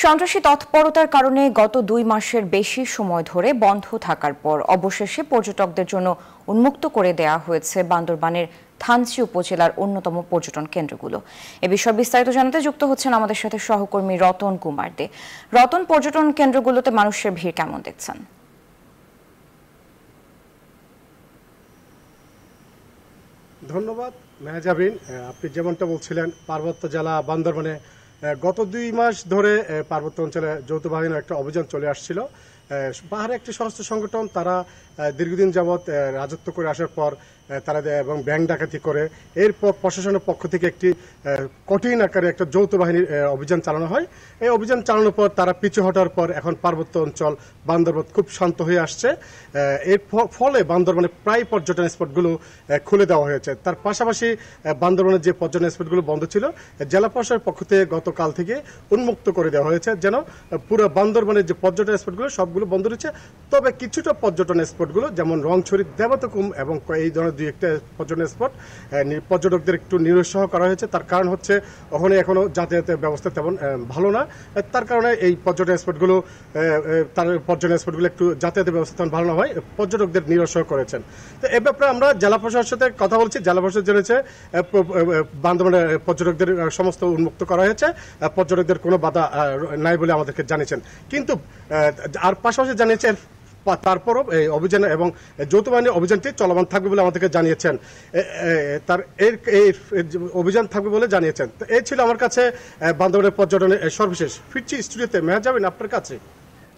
সন্ত্রাসী তৎপরতার কারণে গত ২ মাসের বেশি সময় ধরে বন্ধ থাকার পর অবশেষে পর্যটকদের জন্য উন্মুক্ত করে দেয়া হয়েছে বান্দরবানের থানচি উপজেলার অন্যতম পর্যটন কেন্দ্রগুলো। এ বিষয়ে বিস্তারিত জানাতে যুক্ত হচ্ছেন আমাদের সাথে সহকর্মী রতন কুমার দে। রতন, পর্যটন কেন্দ্রগুলোতে মানুষের ভিড় কেমন দেখছেন? ধন্যবাদ মেহজাবিন। আপনি যেমনটা বলছিলেন, পার্বত্য জেলা বান্দরবানে গত ২ মাস ধরে পার্বত্য অঞ্চলে যৌথ বাহিনীর একটা অভিযান চলে আসছিল। পাহাড়ে একটি সশস্ত্র সংগঠন, তারা দীর্ঘদিন যাবৎ রাজত্ব করে আসার পর তারা এবং ব্যাংক ডাকাতি করে এরপর প্রশাসনের পক্ষ থেকে একটি কঠিন আকারে একটা যৌথ বাহিনীর অভিযান চালানো হয়। এই অভিযান চালানোর পর তারা পিছু হটার পর এখন পার্বত্য অঞ্চল বান্দরবান খুব শান্ত হয়ে আসছে। এর ফলে বান্দরবানে প্রায় পর্যটন স্পটগুলো খুলে দেওয়া হয়েছে। তার পাশাপাশি বান্দরবানের যে পর্যটন স্পটগুলো বন্ধ ছিল, জেলা প্রশাসনের পক্ষ থেকে গতকাল থেকে উন্মুক্ত করে দেওয়া হয়েছে, যেন পুরো বান্দরবানের যে পর্যটন স্পটগুলো সবগুলো বন্ধ রয়েছে। তবে কিছুটা পর্যটন স্পটগুলো যেমন রংছড়ি, দেবতাকুম এবং এই ধরনের দুই একটা পর্যটন স্পট পর্যটকদের একটু নিরুৎসাহ করা হয়েছে। তার কারণ হচ্ছে ওখানে এখনো যাতায়াতের ব্যবস্থা তেমন ভালো না। তার কারণে এই পর্যটন স্পটগুলো একটু যাতায়াতের ব্যবস্থা তেমন ভালো না হয়, পর্যটকদের নিরুৎসাহ করেছেন। তো এ ব্যাপারে আমরা জেলা প্রশাসনের সাথে কথা বলছি। জেলা প্রশাসন জেনেছে বান্দরবানের পর্যটকদের সমস্ত উন্মুক্ত করা হয়েছে, পর্যটকদের কোনো বাধা নাই বলে আমাদেরকে জানিয়েছেন। কিন্তু আর পাশাপাশি জানিয়েছেন তারপরও এই অভিযান এবং যৌথ বাহিনীর অভিযানটি চলমান থাকবে বলে আমাদেরকে জানিয়েছেন। অভিযান থাকবে বলে জানিয়েছেন। তো এই ছিল আমার কাছে বান্দরবানের পর্যটনের সর্বশেষ। ফিরছি স্টুডিওতে, মেহজাবিন আপনার কাছে।